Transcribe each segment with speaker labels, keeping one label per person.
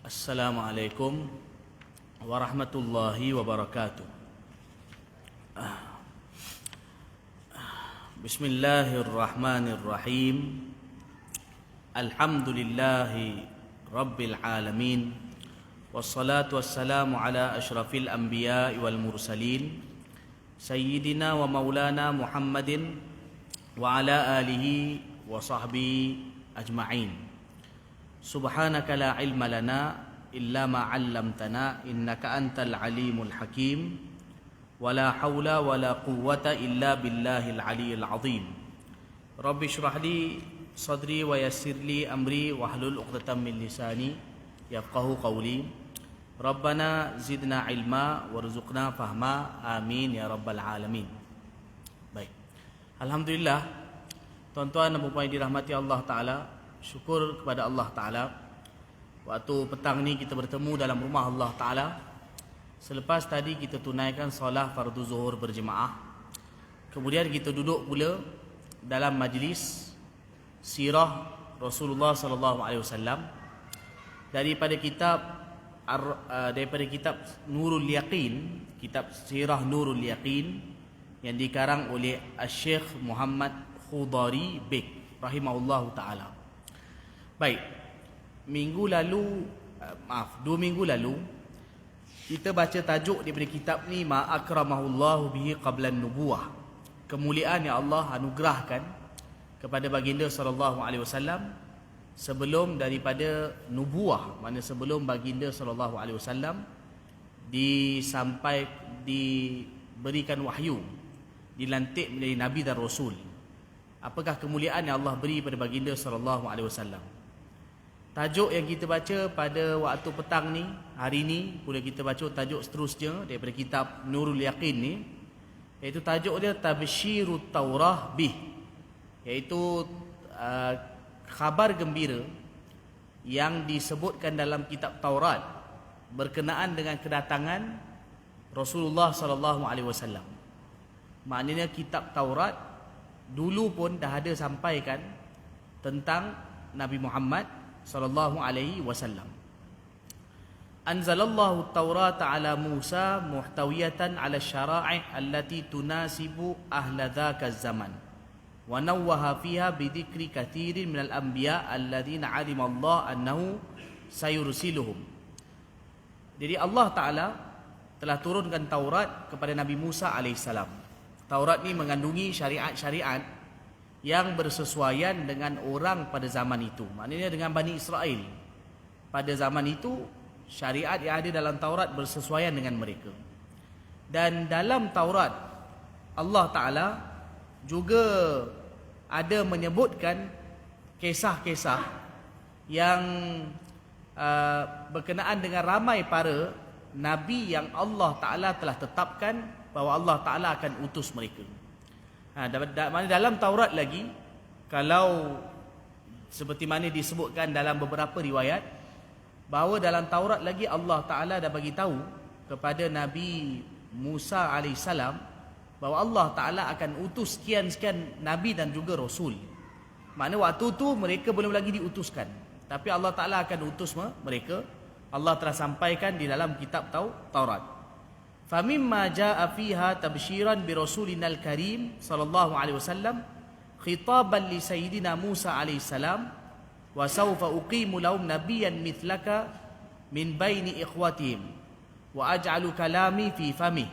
Speaker 1: Assalamualaikum warahmatullahi wabarakatuh. Bismillahirrahmanirrahim. Alhamdulillahi rabbil alamin. Wassalatu wassalamu ala asyrafil anbiya'i wal mursalin, sayyidina wa maulana Muhammadin wa ala alihi wa sahbihi ajma'in. Subhanaka la ilma lana illa ma 'allamtana innaka antal alimul hakim wa la haula wa la quwwata illa billahil aliyyil azim. Rabbi shrah li sadri wa yassir li amri wahlul 'uqdatam min lisani yafqahu qawli. Rabbana zidna ilma warzuqna fahma, amin ya rabbal alamin. Baik. Alhamdulillah, tuan-tuan dan puan-puan dirahmati Allah Taala, syukur kepada Allah Ta'ala. Waktu petang ni kita bertemu dalam rumah Allah Ta'ala. Selepas tadi kita tunaikan solat fardu zuhur berjemaah. Kemudian kita duduk pula dalam majlis sirah Rasulullah sallallahu alaihi wasallam daripada kitab Nurul Yaqin, kitab sirah Nurul Yaqin yang dikarang oleh Syekh Muhammad Khudari Bek rahimahullahu taala. Baik, 2 minggu lalu kita baca tajuk daripada kitab ni, Ma akramahullahu bihi qablan nubuwah. Kemuliaan yang Allah anugerahkan kepada baginda sallallahu alaihi wasallam sebelum daripada nubuwah, maknanya sebelum baginda sallallahu alaihi wasallam diberikan wahyu, dilantik menjadi nabi dan rasul. Apakah kemuliaan yang Allah beri pada baginda sallallahu alaihi wasallam? Tajuk yang kita baca pada waktu petang ni, hari ni pula kita baca tajuk seterusnya daripada kitab Nurul Yaqin ni, iaitu tajuk dia Tabsyirut Taurah bih, iaitu khabar gembira yang disebutkan dalam kitab Taurat berkenaan dengan kedatangan Rasulullah sallallahu alaihi wasallam. Maknanya kitab Taurat dulu pun dah ada sampaikan tentang Nabi Muhammad sallallahu alaihi wasallam. Anzalallahu at-Taurata ala Musa muhtawiyatan ala syara'i' allati tunasibu ahla dzaka zaman wa nawwaha fiha bi dzikri katsirin minal anbiya alladziina 'alima Allah annahu sayursiluhum. Jadi Allah Taala telah turunkan Taurat kepada Nabi Musa alaihissalam. Taurat ni mengandungi syariat-syariat yang bersesuaian dengan orang pada zaman itu, maknanya dengan Bani Israel. Pada zaman itu syariat yang ada dalam Taurat bersesuaian dengan mereka. Dan dalam Taurat Allah Ta'ala juga ada menyebutkan kisah-kisah yang berkenaan dengan ramai para Nabi yang Allah Ta'ala telah tetapkan bahawa Allah Ta'ala akan utus mereka. Dalam Taurat lagi, kalau seperti mana disebutkan dalam beberapa riwayat, bahawa dalam Taurat lagi Allah Ta'ala dah bagi tahu kepada Nabi Musa alaihissalam bahawa Allah Ta'ala akan utus sekian-sekian Nabi dan juga Rasul. Maknanya waktu tu mereka belum lagi diutuskan, tapi Allah Ta'ala akan utus mereka. Allah telah sampaikan di dalam kitab Taurat. Famimma jaa fiha tabsyiran bi rasulinal karim sallallahu alaihi wasallam khitaban li sayyidina Musa alaihi salam wa sawfa uqimu lahum nabiyyan mithlaka min baini ikhwatihim wa aj'alu kalami fi fami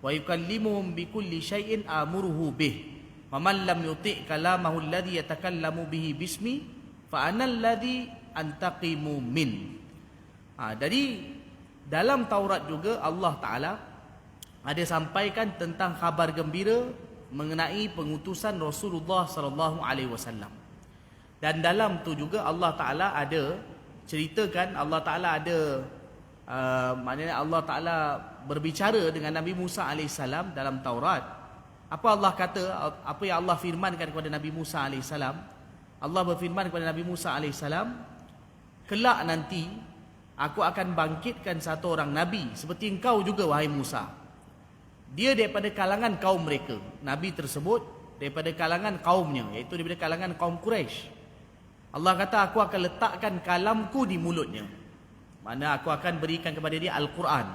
Speaker 1: wa yukallimuhum bi kulli syai'in amuruhu bih wa man lam yuti' kalamahu alladhi yatakallamu bihi bismi fa ana alladhi antaqimu min. Jadi dalam Taurat juga Allah Ta'ala ada sampaikan tentang khabar gembira mengenai pengutusan Rasulullah sallallahu alaihi wasallam. Dan dalam tu juga Allah Taala ada ceritakan, Allah Taala ada maknanya Allah Taala berbicara dengan Nabi Musa alaihissalam dalam Taurat. Apa Allah kata, apa yang Allah firmankan kepada Nabi Musa alaihissalam? Allah berfirman kepada Nabi Musa alaihissalam, kelak nanti aku akan bangkitkan satu orang nabi seperti engkau juga wahai Musa. Dia daripada kalangan kaum mereka. Nabi tersebut daripada kalangan kaumnya, iaitu daripada kalangan kaum Quraisy. Allah kata, aku akan letakkan kalamku di mulutnya. Mana aku akan berikan kepada dia Al-Quran.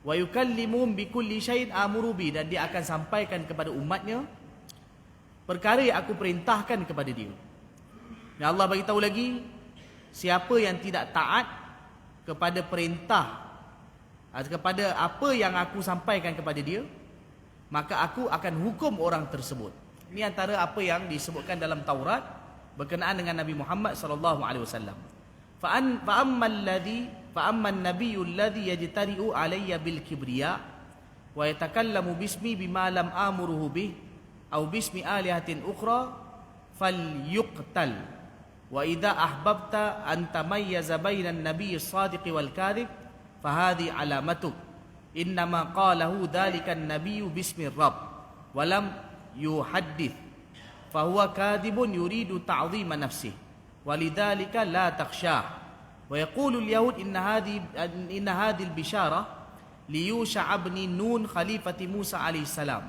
Speaker 1: Wa yukallimuhum bikulli syai'in amuru bi, dan dia akan sampaikan kepada umatnya perkara yang aku perintahkan kepada dia. Dan Allah bagi tahu lagi, siapa yang tidak taat kepada perintah, kepada apa yang aku sampaikan kepada dia, maka aku akan hukum orang tersebut. Ini antara apa yang disebutkan dalam Taurat berkenaan dengan Nabi Muhammad sallallahu alaihi wasallam. Fa amma an-nabiyyu alladhi yajtari'u alayya bil kibriya wa yatakallamu bismi bima lam amuruhu bih aw bismi alihatin ukhra falyuqtal. Wa idza ahbabta an tamayyaza bainan nabiyyi as-sadiqi wal kadhib fahadhi alamatuk. Innama qalahu dhalika an-nabiyyu bismi rabb wa lam yuhaddith fahuwa kadhibun yuridu ta'dhima nafsihi walidhalika la takhshah. Wa yaqulu al-yahud inna hadhihi al-bishara li Yusha' ibn Nun khalifati Musa alaihi salam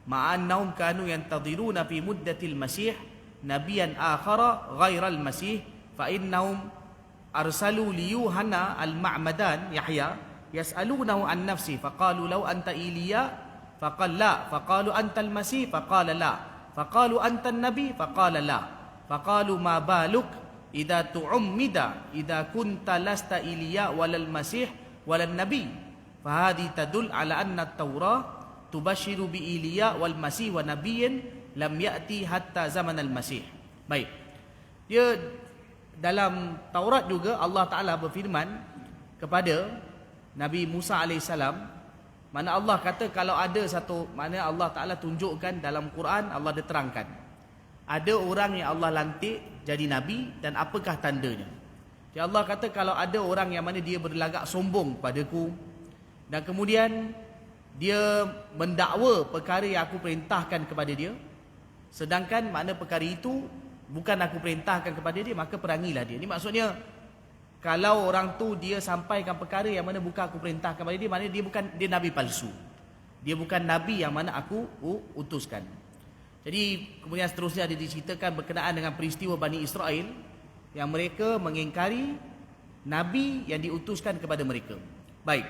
Speaker 1: ma annahum kanu yantadhiruna fi muddati al-masih nabiyan akhara ghayra al-masih fa innahum arsalu li Yuhanna al-Ma'madan Yahya yas'alunahu an nafsi faqalu law anta Iliya faqala la faqalu anta al-masih faqala la faqalu anta an-nabi faqala la faqalu ma baluk idza tu'ammida idza kunta lasta Iliya walal masih walal nabi fahadhi tadul ala anna at-taurah tubashiru bi Iliya wal masih wa nabiyyin lam ya'ti hatta zaman al-masih. Baik, dia dalam Taurat juga Allah Ta'ala berfirman kepada Nabi Musa AS, mana Allah kata kalau ada satu, mana Allah Ta'ala tunjukkan dalam Quran, Allah diterangkan ada orang yang Allah lantik jadi Nabi dan apakah tandanya. Jadi Allah kata kalau ada orang yang mana dia berlagak sombong padaku dan kemudian dia mendakwa perkara yang aku perintahkan kepada dia, sedangkan mana perkara itu bukan aku perintahkan kepada dia, maka perangilah dia. Ini maksudnya kalau orang tu dia sampaikan perkara yang mana bukan aku perintahkan kepada dia, maknanya dia nabi palsu. Dia bukan nabi yang mana aku utuskan. Jadi kemudian seterusnya ada diceritakan berkenaan dengan peristiwa Bani Israel yang mereka mengingkari nabi yang diutuskan kepada mereka. Baik.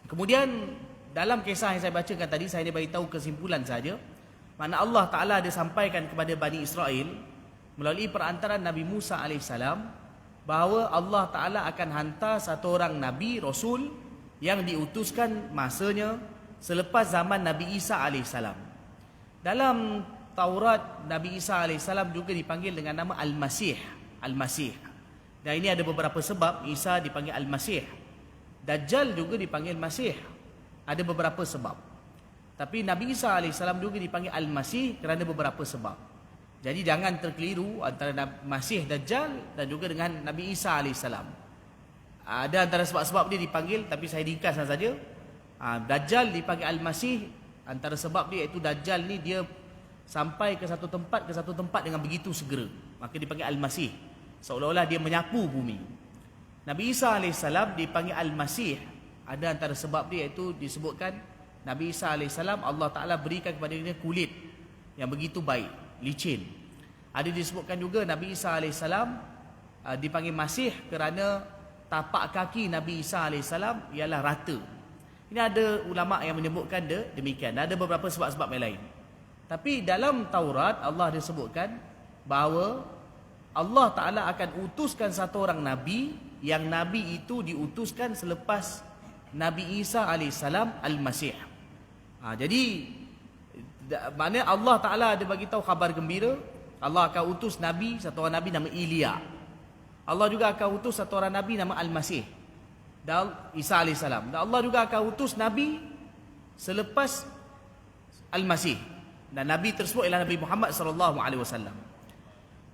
Speaker 1: Kemudian dalam kisah yang saya bacakan tadi, saya bagi tahu kesimpulan saja. Mana Allah Ta'ala ada sampaikan kepada Bani Israel melalui perantaraan Nabi Musa AS bahawa Allah Ta'ala akan hantar satu orang Nabi, Rasul yang diutuskan masanya selepas zaman Nabi Isa AS. Dalam Taurat, Nabi Isa AS juga dipanggil dengan nama Al-Masih. Al-Masih. Dan ini ada beberapa sebab Isa dipanggil Al-Masih. Dajjal juga dipanggil Masih. Ada beberapa sebab. Tapi Nabi Isa AS juga dipanggil Al-Masih kerana beberapa sebab. Jadi jangan terkeliru antara Masih Dajjal dan juga dengan Nabi Isa AS. Ada antara sebab-sebab dia dipanggil, tapi saya ringkaskan saja. Dajjal dipanggil Al-Masih, antara sebab dia iaitu Dajjal ni dia sampai ke satu tempat dengan begitu segera, maka dipanggil Al-Masih, seolah-olah dia menyapu bumi. Nabi Isa AS dipanggil Al-Masih, ada antara sebab dia iaitu disebutkan Nabi Isa AS Allah Ta'ala berikan kepada dia kulit yang begitu baik, licin. Ada disebutkan juga Nabi Isa AS dipanggil Masih kerana tapak kaki Nabi Isa AS ialah rata. Ini ada ulama yang menyebutkan demikian. Ada beberapa sebab-sebab yang lain. Tapi dalam Taurat Allah disebutkan bahawa Allah Ta'ala akan utuskan satu orang Nabi, yang Nabi itu diutuskan selepas Nabi Isa AS Al-Masih. Jadi maknanya Allah Ta'ala ada bagi tahu khabar gembira, Allah akan utus Nabi, satu orang Nabi nama Iliya. Allah juga akan utus satu orang Nabi nama Al-Masih, dan Isa AS. Dan Allah juga akan utus Nabi selepas Al-Masih. Dan Nabi tersebut ialah Nabi Muhammad SAW.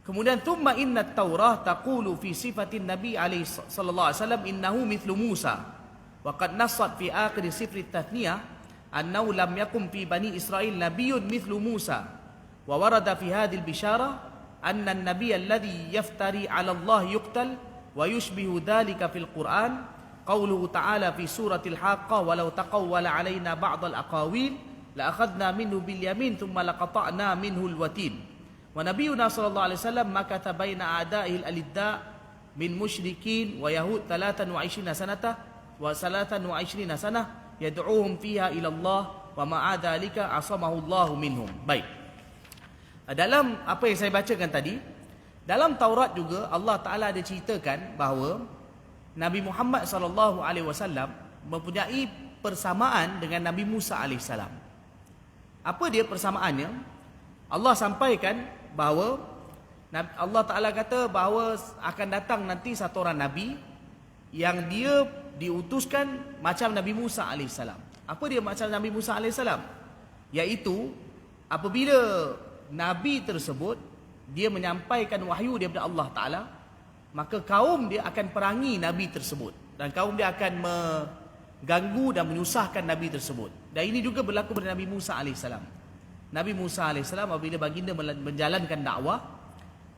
Speaker 1: Kemudian thumma inna at-Taurah taqulu fi sifatin Nabi alaihi sallallahu alaihi wasallam innahu mithlu Musa. Wa qad nassat fi akhir sifri at-Tathniyah annahu lam yakun fi Bani Israil nabiyyun mithlu Musa. Wa warada fi hadhihi al-bishara anna an-nabiy alladhi yaftari 'ala Allah yuqtal wa yushbihu dhalika fil Qur'an qawluhu ta'ala fi suratil Haqqah walau taqawwala 'alaina ba'd al-aqawil la akhadna minhu bil yamin thumma laqata'na minhu al watin. Wa nabiyuna sallallahu alaihi wasallam makatha baina a'da'ihi al alidda min musyrikin wa yahud 23 sanata wa 23 sanah yad'uhum fiha ila Allah wa ma'a dzalika asamahu Allah minhum. Baik. Dalam apa yang saya bacakan tadi, dalam Taurat juga Allah Taala ada ceritakan bahawa Nabi Muhammad sallallahu alaihi wasallam mempunyai persamaan dengan Nabi Musa alaihi salam. Apa dia persamaannya? Allah sampaikan bahawa Allah Taala kata bahawa akan datang nanti satu orang nabi yang dia diutuskan macam Nabi Musa alaihi salam. Apa dia macam Nabi Musa alaihi salam? Iaitu apabila nabi tersebut dia menyampaikan wahyu daripada Allah Taala, maka kaum dia akan perangi nabi tersebut dan kaum dia akan mengganggu dan menyusahkan nabi tersebut. Dan ini juga berlaku pada Nabi Musa alaihissalam. Nabi Musa alaihissalam apabila baginda menjalankan dakwah,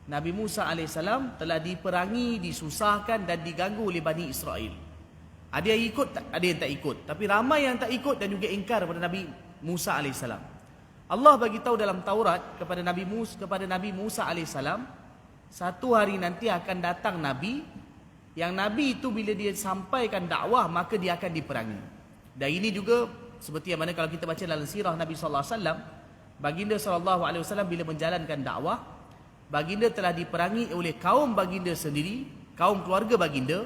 Speaker 1: Nabi Musa alaihissalam telah diperangi, disusahkan dan diganggu oleh Bani Israel. Ada yang ikut, ada yang tak ikut, tapi ramai yang tak ikut dan juga ingkar kepada Nabi Musa alaihissalam. Allah bagi tahu dalam Taurat kepada Nabi Musa alaihissalam, satu hari nanti akan datang nabi yang nabi itu bila dia sampaikan dakwah maka dia akan diperangi. Dan ini juga seperti yang mana kalau kita baca dalam sirah Nabi sallallahu alaihi wasallam, baginda sallallahu alaihi wasallam bila menjalankan dakwah, baginda telah diperangi oleh kaum baginda sendiri, kaum keluarga baginda,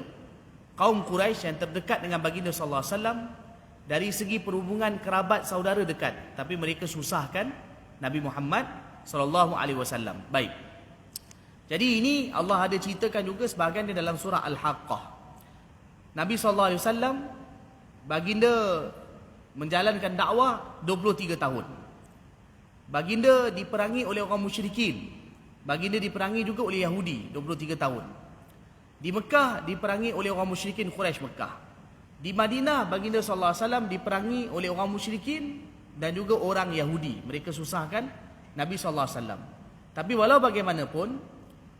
Speaker 1: kaum Quraisy yang terdekat dengan baginda sallallahu alaihi wasallam. Dari segi perhubungan kerabat saudara dekat, tapi mereka susahkan Nabi Muhammad sallallahu alaihi wasallam. Baik. Jadi ini Allah ada ceritakan juga sebahagian di dalam surah Al-Haqqah. Nabi sallallahu alaihi wasallam baginda menjalankan dakwah 23 tahun. Baginda diperangi oleh orang musyrikin. Baginda diperangi juga oleh Yahudi 23 tahun. Di Mekah diperangi oleh orang musyrikin Quraisy Mekah. Di Madinah baginda sallallahu alaihi wasallam diperangi oleh orang musyrikin dan juga orang Yahudi. Mereka susahkan Nabi sallallahu alaihi wasallam. Tapi walau bagaimanapun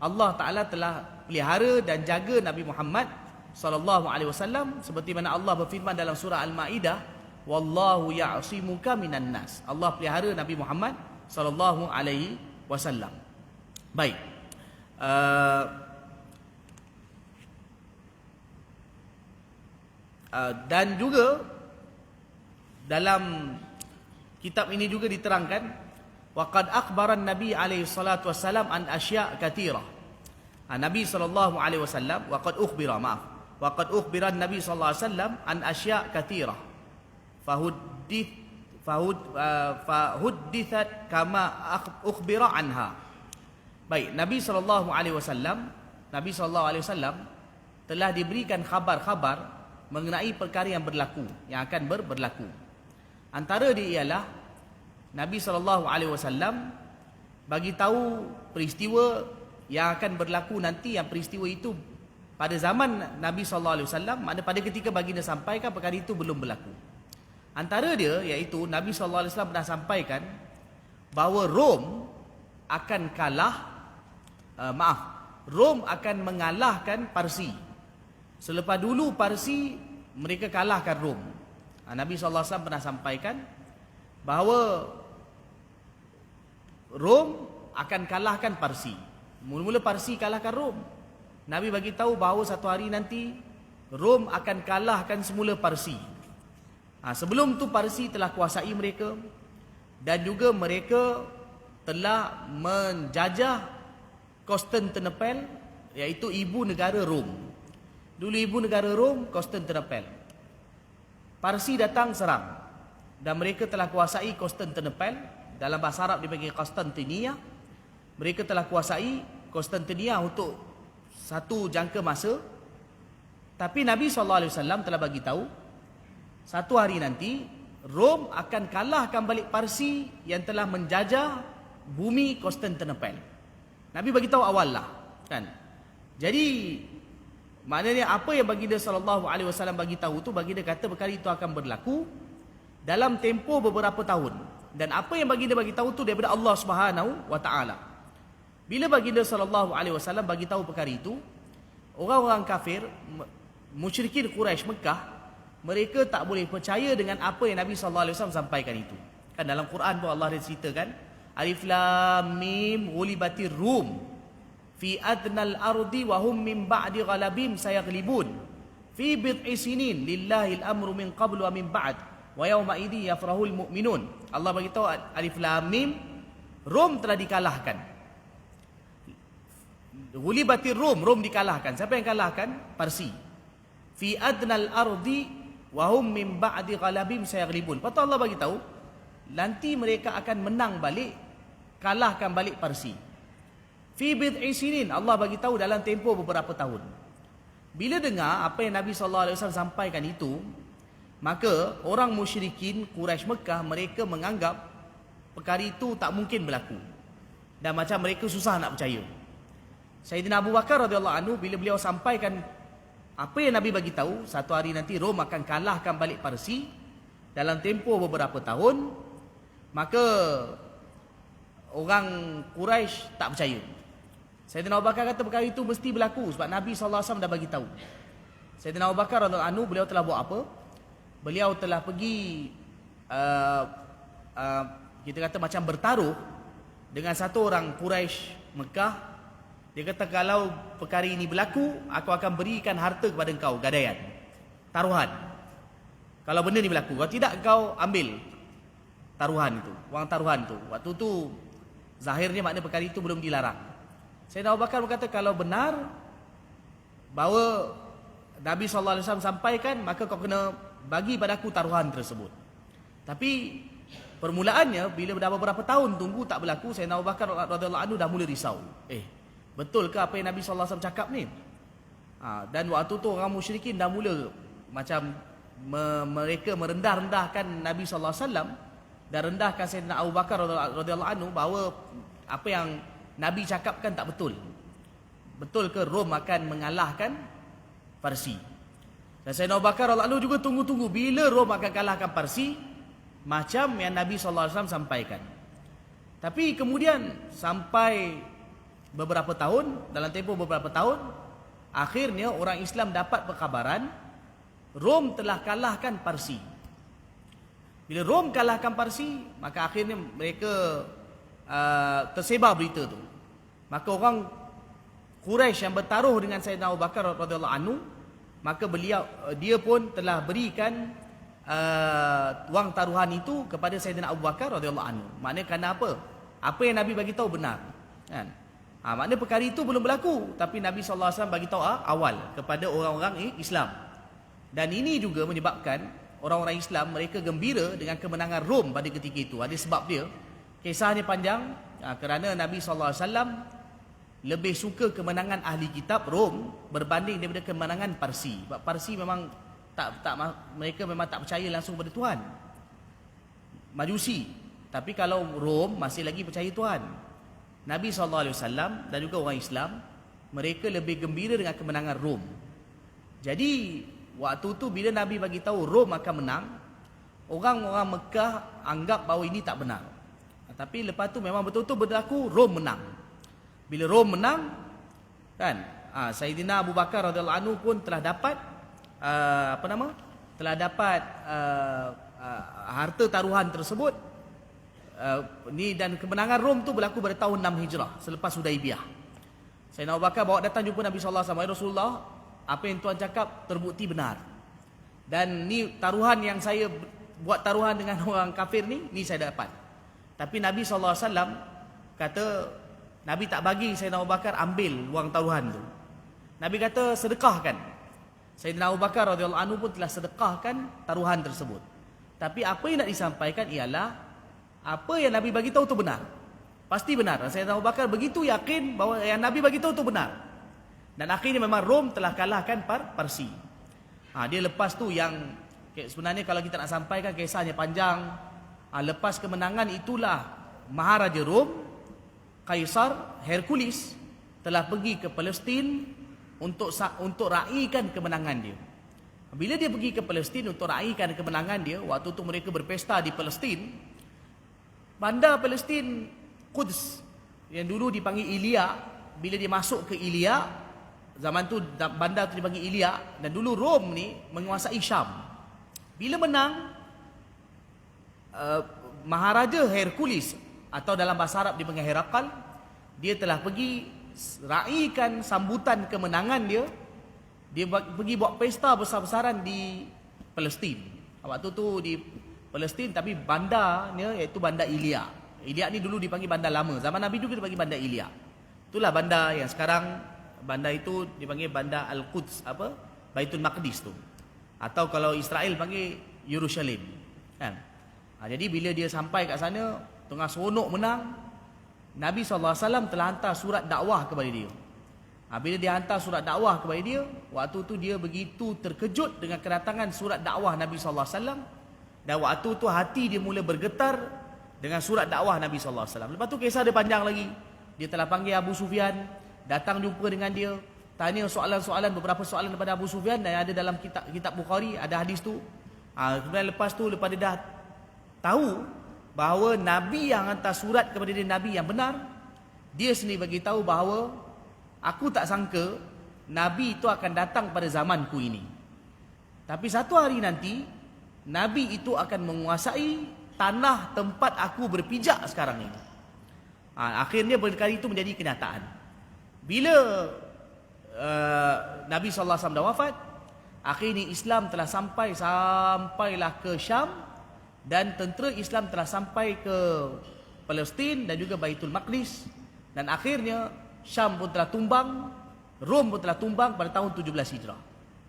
Speaker 1: Allah Taala telah pelihara dan jaga Nabi Muhammad sallallahu alaihi wasallam seperti mana Allah berfirman dalam surah Al-Maidah, wallahu ya'simuka minan nas. Allah pelihara Nabi Muhammad sallallahu alaihi wasallam. Baik. Dan juga dalam kitab ini juga diterangkan waqad akhbara an-nabi alaihi salatu wassalam an asya' katsira. Nabi sallallahu alaihi wasallam waqad ukhbira an-nabi sallallahu alaihi wasallam an asya' katsira. Fahuddithat kama ukhbira anha. Baik, Nabi sallallahu alaihi wasallam telah diberikan khabar-khabar mengenai perkara yang berlaku, yang akan berlaku. Antara dia ialah Nabi SAW bagi tahu peristiwa yang akan berlaku nanti, yang peristiwa itu pada zaman Nabi SAW, maknanya pada ketika baginda sampaikan perkara itu belum berlaku. Antara dia iaitu Nabi SAW pernah sampaikan bahawa Rom akan Rom akan mengalahkan Parsi. Selepas dulu Parsi mereka kalahkan Rom. Nabi SAW pernah sampaikan bahawa Rom akan kalahkan Parsi. Mula-mula Parsi kalahkan Rom. Nabi bagi tahu bahawa satu hari nanti Rom akan kalahkan semula Parsi. Sebelum tu Parsi telah kuasai mereka dan juga mereka telah menjajah Konstantinopel, iaitu ibu negara Rom. Dulu ibu negara Rom, Konstantinopel. Parsi datang serang dan mereka telah kuasai Konstantinopel. Dalam bahasa Arab dipanggil Konstantinia. Mereka telah kuasai Konstantinia untuk satu jangka masa. Tapi Nabi SAW telah bagi tahu satu hari nanti Rom akan kalahkan balik Parsi yang telah menjajah bumi Konstantinopel. Nabi bagi tahu awal lah, kan? Jadi maknanya apa yang baginda sallallahu alaihi wasallam bagi tahu tu, baginda kata perkara itu akan berlaku dalam tempoh beberapa tahun. Dan apa yang baginda bagi tahu tu daripada Allah Subhanahu wa taala. Bila baginda sallallahu alaihi wasallam bagi tahu perkara itu, orang-orang kafir, musyrikin Quraisy Mekah, mereka tak boleh percaya dengan apa yang Nabi sallallahu alaihi wasallam sampaikan itu. Kan dalam Quran pun Allah ada ceritakan, Alif Lam Mim ghulibatir Rum. fi adnal ardi wa hum min ba'di ghalabim sayaghlibun fi bid'i sinin lillahi al-amru min qablu wa min ba'd wa yawma idzi yafrahul mu'minun. Allah bagi tahu alif lam mim, Rom telah dikalahkan. Ghulibatir Rom, Rom dikalahkan. Siapa yang kalahkan? Parsi. Fi adnal ardi wa hum min ba'di ghalabim sayaghlibun. Lepas Allah bagi tahu nanti mereka akan menang balik, kalahkan balik Parsi. Fi bid'i sinin, Allah bagi tahu dalam tempoh beberapa tahun. Bila dengar apa yang Nabi SAW sampaikan itu, maka orang musyrikin Quraisy Mekah, mereka menganggap perkara itu tak mungkin berlaku. Dan macam mereka susah nak percaya. Sayyidina Abu Bakar radhiyallahu anhu, bila beliau sampaikan apa yang Nabi bagi tahu, satu hari nanti Rom akan kalahkan balik Parsi dalam tempoh beberapa tahun, maka orang Quraisy tak percaya. Sayyidina Abu Bakar kata perkara itu mesti berlaku sebab Nabi SAW dah bagi tahu. Sayyidina Abu Bakar radhiyallahu anhu, beliau telah buat apa? Beliau telah pergi kita kata macam bertaruh dengan satu orang Quraisy Mekah. Dia kata kalau perkara ini berlaku, aku akan berikan harta kepada engkau, gadaian, taruhan. Kalau benda ni berlaku, kalau tidak kau ambil taruhan itu, wang taruhan itu. Waktu tu zahirnya makna perkara itu belum dilarang. Sayyidina Abu Bakar berkata kalau benar bahawa Nabi SAW sampaikan, maka kau kena bagi padaku taruhan tersebut. Tapi permulaannya bila dah beberapa tahun tunggu tak berlaku, Sayyidina Abu Bakar radhiyallahu anhu dah mula risau. Betul ke apa yang Nabi SAW cakap ni? Dan waktu tu orang musyrikin dah mula macam mereka merendah-rendahkan Nabi SAW dan rendahkan Sayyidina Abu Bakar radhiyallahu anhu bahawa apa yang Nabi cakapkan tak betul. Betul ke Rom akan mengalahkan Parsi? Dan Sayyidina Abu Bakar radhiyallahu anhu juga tunggu-tunggu bila Rom akan kalahkan Parsi, macam yang Nabi SAW sampaikan. Tapi kemudian sampai beberapa tahun, dalam tempoh beberapa tahun, akhirnya orang Islam dapat perkabaran Rom telah kalahkan Parsi. Bila Rom kalahkan Parsi, maka akhirnya mereka tersebar berita tu. Maka orang Quraisy yang bertaruh dengan Sayyidina Abu Bakar radhiyallahu anhu, maka dia pun telah berikan wang taruhan itu kepada Sayyidina Abu Bakar radhiyallahu anhu. Maknanya kerana apa? Apa yang Nabi bagi tahu benar, kan? Maknanya perkara itu belum berlaku, tapi Nabi SAW bagi tahu awal kepada orang-orang Islam. Dan ini juga menyebabkan orang-orang Islam mereka gembira dengan kemenangan Rom pada ketika itu. Ada sebab dia. Kisahnya panjang, kerana Nabi SAW lebih suka kemenangan ahli kitab Rom berbanding daripada kemenangan Parsi. Sebab Parsi memang mereka memang tak percaya langsung pada Tuhan, Majusi. Tapi kalau Rom masih lagi percaya Tuhan. Nabi SAW dan juga orang Islam, mereka lebih gembira dengan kemenangan Rom. Jadi waktu tu bila Nabi bagi tahu Rom akan menang, orang-orang Mekah anggap bahawa ini tak benar. Tapi lepas tu memang betul-betul berlaku, Rom menang. Bila Rom menang, kan, Sayyidina Abu Bakar radhiyallahu anhu pun telah dapat telah dapat harta taruhan tersebut. Dan kemenangan Rom tu berlaku pada tahun 6 Hijrah, selepas Hudaibiyah. Sayyidina Abu Bakar bawa datang jumpa Nabi sallallahu alaihi wasallam, Rasulullah, apa yang tuan cakap terbukti benar. Dan ni taruhan yang saya buat taruhan dengan orang kafir ni saya dapat. Tapi Nabi SAW kata, Nabi tak bagi Sayyidina Abu Bakar ambil wang taruhan tu. Nabi kata sedekahkan. Sayyidina Abu Bakar radhiyallahu anhu pun telah sedekahkan taruhan tersebut. Tapi apa yang nak disampaikan ialah apa yang Nabi bagi tahu tu benar. Pasti benar. Sayyidina Abu Bakar begitu yakin bahawa yang Nabi bagi tahu tu benar. Dan akhirnya memang Rom telah kalahkan Parsi. Dia lepas tu yang sebenarnya kalau kita nak sampaikan kisahnya panjang. Lepas kemenangan itulah Maharaja Rom, Kaisar Hercules, telah pergi ke Palestin untuk raikan kemenangan dia. Bila dia pergi ke Palestin untuk raikan kemenangan dia, waktu tu mereka berpesta di Palestin. Bandar Palestin Quds yang dulu dipanggil Ilya, bila dia masuk ke Ilya, zaman tu bandar tu dipanggil Ilya, dan dulu Rom ni menguasai Syam. Bila menang, Maharaja Hercules, atau dalam bahasa Arab dipanggil Herakal, dia telah pergi raikan sambutan kemenangan dia, dia pergi buat pesta besar-besaran di Palestin. Waktu tu di Palestin, tapi bandarnya iaitu bandar Ilia. Ilia ni dulu dipanggil bandar lama. Zaman Nabi juga dipanggil bandar Ilia. Itulah bandar yang sekarang, bandar itu dipanggil bandar Al-Quds, Baitul Maqdis tu. Atau kalau Israel panggil Yerusalem. Kan? Jadi bila dia sampai kat sana, tengah seronok menang, Nabi SAW telah hantar surat dakwah kepada dia. Bila dia hantar surat dakwah kepada dia, waktu tu dia begitu terkejut dengan kedatangan surat dakwah Nabi SAW. Dan waktu tu hati dia mula bergetar dengan surat dakwah Nabi SAW. Lepas tu kisah dia panjang lagi. Dia telah panggil Abu Sufyan, datang jumpa dengan dia, tanya soalan-soalan, beberapa soalan daripada Abu Sufyan yang ada dalam kitab Bukhari, ada hadis tu. Kemudian lepas dia dah tahu bahawa Nabi yang hantar surat kepada dia Nabi yang benar, dia sendiri bagi tahu bahawa aku tak sangka Nabi itu akan datang pada zamanku ini. Tapi satu hari nanti Nabi itu akan menguasai tanah tempat aku berpijak sekarang ini. Akhirnya perkara itu menjadi kenyataan. Bila Nabi SAW dah wafat, akhirnya Islam telah sampailah ke Syam, dan tentera Islam telah sampai ke Palestin dan juga Baitul Maqdis, dan akhirnya Syam pun telah tumbang, Rom pun telah tumbang pada tahun 17 Hijrah.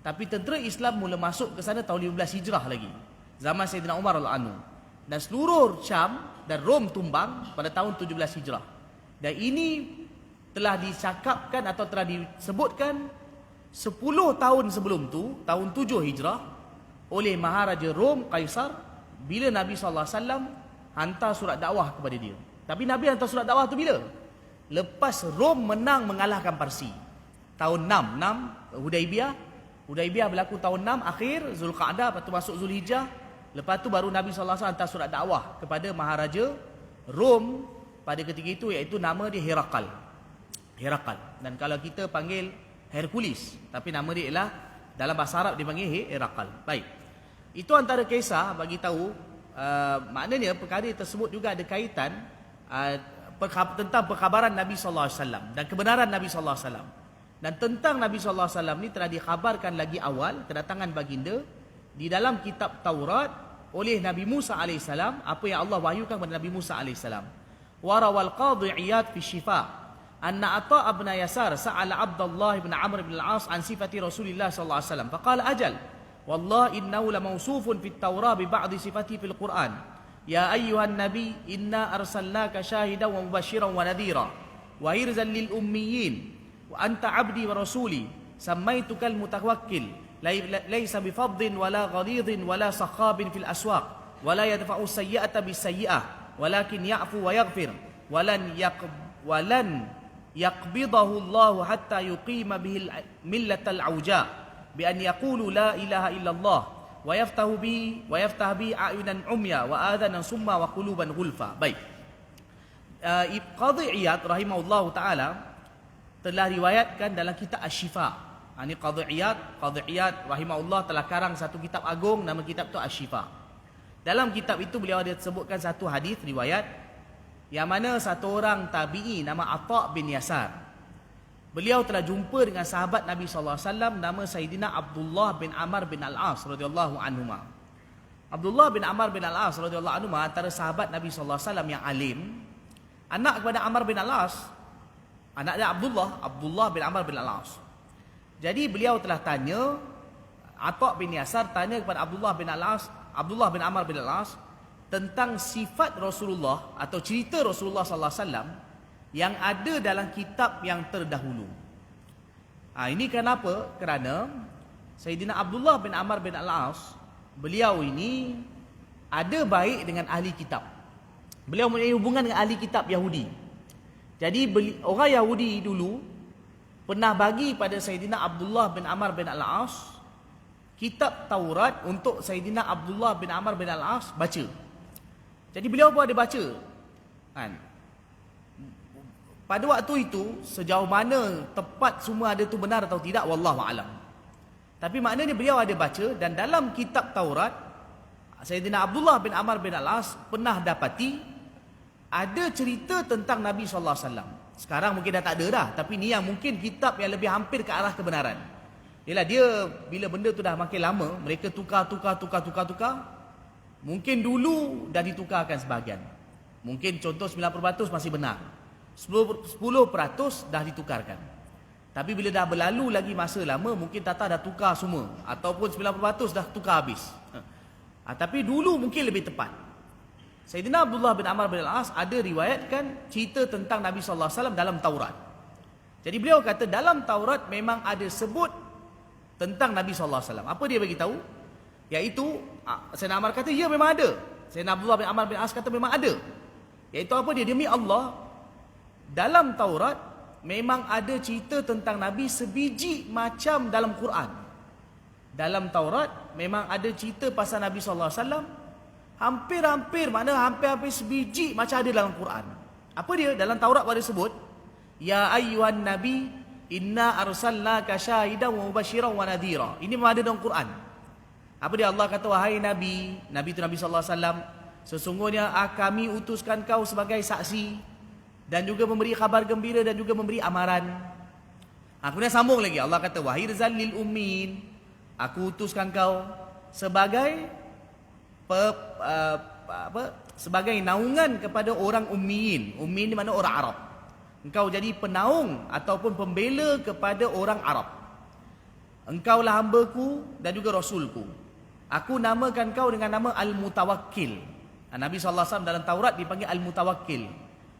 Speaker 1: Tapi tentera Islam mula masuk ke sana tahun 15 Hijrah lagi, zaman Sayyidina Umar al-Anu. Dan seluruh Syam dan Rom tumbang pada tahun 17 Hijrah. Dan ini telah dicakapkan atau telah disebutkan 10 tahun sebelum tu, tahun 7 Hijrah, oleh Maharaja Rom Kaisar, bila Nabi SAW hantar surat dakwah kepada dia. Tapi Nabi hantar surat dakwah tu bila? Lepas Rom menang mengalahkan Parsi. Tahun 6 Hudaibiyah berlaku tahun 6 akhir, Zulqa'dah, lepas tu masuk Zulhijjah. Lepas tu baru Nabi SAW hantar surat dakwah kepada Maharaja Rom pada ketika itu, iaitu nama dia Herakal. Dan kalau kita panggil Hercules, tapi nama dia ialah dalam bahasa Arab dipanggil Herakal. Baik. Itu antara kisah bagi tahu maknanya perkara tersebut juga ada kaitan tentang perkhabaran Nabi SAW dan kebenaran Nabi SAW. Dan tentang Nabi SAW ni telah dikhabarkan lagi awal kedatangan baginda di dalam kitab Taurat oleh Nabi Musa AS, apa yang Allah wahyukan kepada Nabi Musa AS. Warawal Qadhi Iyad fi Shifa anna Ata' ibn Yasar sa'ala Abdullah ibn Amr ibn al-As an sifati Rasulillah sallallahu alaihi wasallam faqala ajal wallah innahu lamawsufun fit Taurah bi ba'di sifati fil Quran ya ayyuhan nabi inna arsalnaka syahidan wa mubasysyiran wa nadhira wa hirzan lil ummiyin wa anta 'abdi wa rasuli samaitukal mutawakkil laisa bifadhin wala ghalidhin wala sakhabin fil aswaq wala yadfa'u sayyi'ata bis sayyi'ah walakin ya'fu wa yaghfir walan yaqbidahu Allah hatta yuqima bihi millatal auja bi an yaqulu la ilaha illallah wa yaftahu bi ayunan umya wa adhanan summa wa quluban ghulfa. Baik. Qadhi Iyad rahimahullahu taala telah riwayatkan dalam kitab Asy-Syifa. Ini Qadhi Iyad rahimahullah telah karang satu kitab agung, nama kitab tu Asy-Syifa. Dalam kitab itu beliau ada sebutkan satu hadis riwayat yang mana satu orang tabi'i nama Ata' bin Yasar, beliau telah jumpa dengan sahabat Nabi SAW nama Sayyidina Abdullah bin Amr bin al-As radhiyallahu anhuma. Abdullah bin Amr bin al-As radhiyallahu anhuma antara sahabat Nabi SAW yang alim, anak kepada Amr bin al-As, anak dia Abdullah bin Amr bin al-As. Jadi beliau telah tanya, Ata' bin Yasar tanya kepada Abdullah bin Amr bin al-As tentang sifat Rasulullah atau cerita Rasulullah sallallahu alaihi wasallam yang ada dalam kitab yang terdahulu. Ini kenapa? Kerana Sayyidina Abdullah bin Amr bin al-As, beliau ini ada baik dengan ahli kitab. Beliau mempunyai hubungan dengan ahli kitab Yahudi. Jadi orang Yahudi dulu pernah bagi pada Sayyidina Abdullah bin Amr bin al-As kitab Taurat untuk Sayyidina Abdullah bin Amr bin al-As baca. Jadi beliau pun ada baca. Pada waktu itu, sejauh mana tepat semua ada tu benar atau tidak, wallahu alam. Tapi maknanya beliau ada baca, dan dalam kitab Taurat, Sayyidina Abdullah bin Amr bin al-As pernah dapati ada cerita tentang Nabi SAW. Sekarang mungkin dah tak ada dah, tapi ni yang mungkin kitab yang lebih hampir ke arah kebenaran. Yalah, dia bila benda tu dah makin lama, mereka tukar. Mungkin dulu dah ditukarkan sebahagian. Mungkin contoh 90% masih benar. 10% dah ditukarkan. Tapi bila dah berlalu lagi masa lama, mungkin Tata dah tukar semua. Ataupun 90% dah tukar habis. Tapi dulu mungkin lebih tepat. Sayyidina Abdullah bin Amr bin Al-As ada riwayatkan cerita tentang Nabi SAW dalam Taurat. Jadi beliau kata dalam Taurat memang ada sebut tentang Nabi SAW. Apa dia bagi tahu? Iaitu Sayyidina Amr kata ya memang ada. Sayyidina Abdullah bin Amr bin Al-As kata memang ada. Iaitu apa dia? Demi Allah, dalam Taurat memang ada cerita tentang Nabi sebiji macam dalam Quran. Dalam Taurat memang ada cerita pasal Nabi SAW hampir-hampir, mana hampir-hampir sebiji macam ada dalam Quran. Apa dia? Dalam Taurat ada sebut, ya ayyuhan nabi inna arsalnaka syahidan wa mubasyiran wa nadhira. Ini memang ada dalam Quran. Apa dia? Allah kata, wahai nabi, nabi itu Nabi sallallahu alaihi wasallam, sesungguhnya kami utuskan kau sebagai saksi dan juga memberi kabar gembira dan juga memberi amaran. Kemudian sambung lagi, Allah kata, wahai rizal lil ummin, aku utuskan kau sebagai sebagai naungan kepada orang ummiin. Ummiin di mana orang Arab. Engkau jadi penaung ataupun pembela kepada orang Arab. Engkaulah hamba-Ku dan juga rasul-Ku. Aku namakan kau dengan nama Al-Mutawakkil. Nabi SAW dalam Taurat dipanggil Al-Mutawakkil.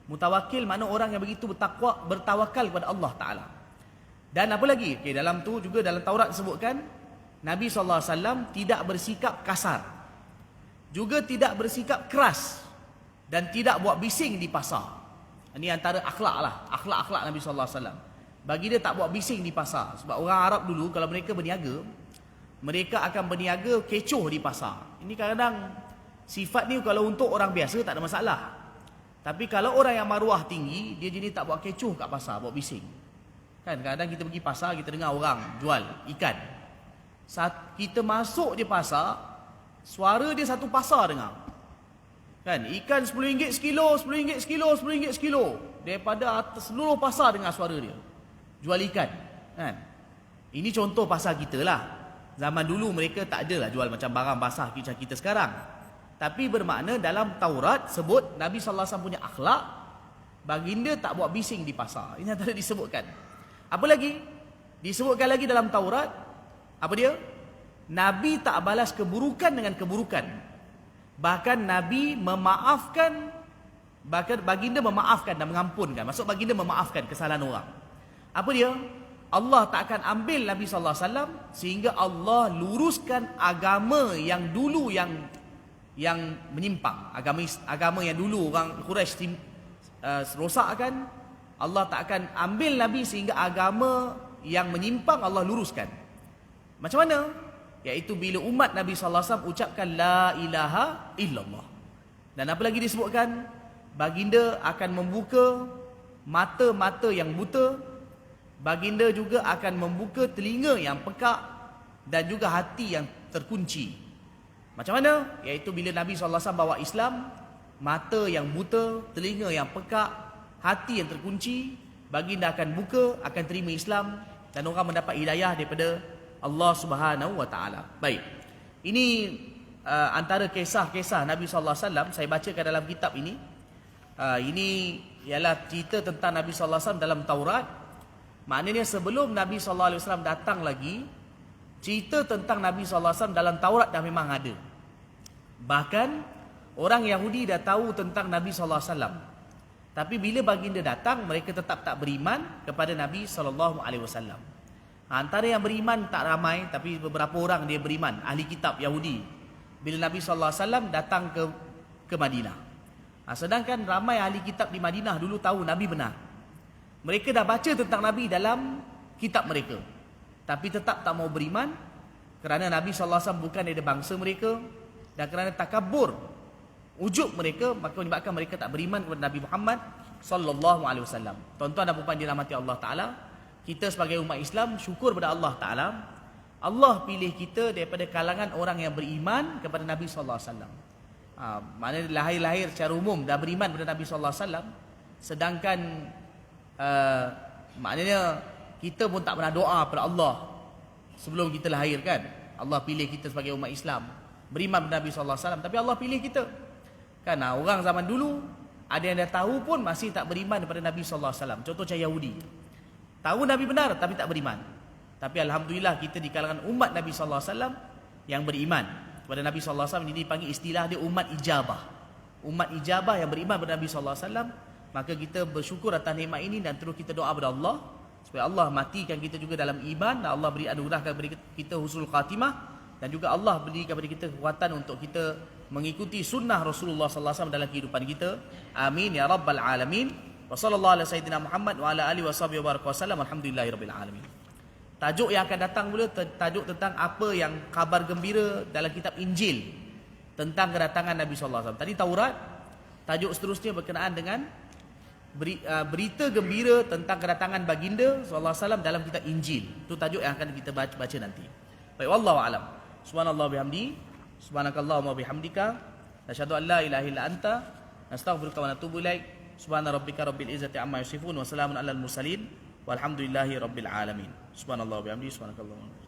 Speaker 1: Mutawakkil makna orang yang begitu bertawakal kepada Allah Ta'ala. Dan apa lagi? Dalam tu juga dalam Taurat disebutkan Nabi SAW tidak bersikap kasar, juga tidak bersikap keras, dan tidak buat bising di pasar. Ini antara akhlak lah, akhlak Nabi SAW. Bagi dia tak buat bising di pasar. Sebab orang Arab dulu kalau mereka berniaga, mereka akan berniaga kecoh di pasar. Ini kadang-kadang sifat ni kalau untuk orang biasa tak ada masalah. Tapi kalau orang yang maruah tinggi, dia jenis tak buat kecoh kat pasar, buat bising. Kan kadang-kadang kita pergi pasar, kita dengar orang jual ikan. Saat kita masuk di pasar, suara dia satu pasar dengar. Kan, ikan RM10 sekilo, RM10 sekilo, RM10 sekilo. Daripada atas seluruh pasar dengar suara dia. Jual ikan. Kan? Ini contoh pasar kita lah. Zaman dulu mereka tak adalah jual macam barang basah macam kita sekarang. Tapi bermakna dalam Taurat sebut Nabi SAW punya akhlak, baginda tak buat bising di pasar. Ini antara disebutkan. Apa lagi? Disebutkan lagi dalam Taurat. Apa dia? Nabi tak balas keburukan dengan keburukan. Bahkan Nabi memaafkan, bahkan baginda memaafkan dan mengampunkan. Maksud baginda memaafkan kesalahan orang. Apa dia? Allah tak akan ambil Nabi SAW sehingga Allah luruskan agama yang dulu yang menyimpang. Agama yang dulu orang Quraisy rosakkan. Allah tak akan ambil Nabi sehingga agama yang menyimpang Allah luruskan. Macam mana? Iaitu bila umat Nabi SAW ucapkan la ilaha illallah. Dan apa lagi disebutkan? Baginda akan membuka mata-mata yang buta. Baginda juga akan membuka telinga yang pekak dan juga hati yang terkunci. Macam mana? Iaitu bila Nabi SAW bawa Islam, mata yang buta, telinga yang pekak, hati yang terkunci, baginda akan buka, akan terima Islam dan orang mendapat hidayah daripada Allah Subhanahu wa taala. Baik. Ini antara kisah-kisah Nabi sallallahu alaihi wasallam saya bacakan dalam kitab ini. Ini ialah cerita tentang Nabi sallallahu alaihi wasallam dalam Taurat. Maknanya sebelum Nabi sallallahu alaihi wasallam datang lagi, cerita tentang Nabi sallallahu alaihi wasallam dalam Taurat dah memang ada. Bahkan orang Yahudi dah tahu tentang Nabi sallallahu alaihi wasallam. Tapi bila baginda datang, mereka tetap tak beriman kepada Nabi sallallahu alaihi wasallam. Antara yang beriman tak ramai, tapi beberapa orang dia beriman, ahli kitab Yahudi. Bila Nabi SAW datang ke Madinah. Sedangkan ramai ahli kitab di Madinah dulu tahu Nabi benar. Mereka dah baca tentang Nabi dalam kitab mereka. Tapi tetap tak mau beriman kerana Nabi SAW bukan dari bangsa mereka. Dan kerana takabur, ujub mereka, maka menyebabkan mereka tak beriman kepada Nabi Muhammad SAW. Tuan-tuan dan puan dirahmati Allah Ta'ala, kita sebagai umat Islam syukur kepada Allah Ta'ala. Allah pilih kita daripada kalangan orang yang beriman kepada Nabi SAW. Maknanya lahir-lahir secara umum dah beriman kepada Nabi SAW. Sedangkan maknanya kita pun tak pernah doa kepada Allah sebelum kita lahir kan. Allah pilih kita sebagai umat Islam, beriman kepada Nabi sallallahu alaihi wasallam, tapi Allah pilih kita. Kan orang zaman dulu ada yang dah tahu pun masih tak beriman kepada Nabi sallallahu alaihi wasallam. Contoh macam Yahudi. Tahu Nabi benar tapi tak beriman. Tapi alhamdulillah kita di kalangan umat Nabi sallallahu alaihi wasallam yang beriman kepada Nabi sallallahu alaihi wasallam. Ini dipanggil istilah dia umat ijabah. Umat ijabah yang beriman kepada Nabi sallallahu alaihi wasallam. Maka kita bersyukur atas nikmat ini dan terus kita doa kepada Allah supaya Allah matikan kita juga dalam iman dan Allah beri anugerahkan kepada kita husnul khatimah, dan juga Allah berikan kepada kita kekuatan untuk kita mengikuti sunnah Rasulullah sallallahu alaihi wasallam dalam kehidupan kita. Amin ya rabbal alamin. Wa sallallahu ala sayyidina Muhammad wa ala alihi washabihi wa baraka wasallam. Alhamdulillahirabbil alamin. Tajuk yang akan datang pula tajuk tentang apa yang kabar gembira dalam kitab Injil tentang kedatangan Nabi sallallahu alaihi wasallam. Tadi Taurat, tajuk seterusnya berkenaan dengan berita gembira tentang kedatangan baginda sallallahu alaihi wasallam dalam kitab Injil. Itu tajuk yang akan kita baca nanti. Baik, wallahu alam. Subhanallah bihamdi, subhanakallahumma bihamdika, nasyhadu an la ilaha illa anta, nastaghfiruka wa natubu ilaik. Subhana rabbika rabbil izzati amma yasifun wa salamun alal mursalin walhamdulillahi rabbil alamin. Subhanallah bihamdi, subhanakallah.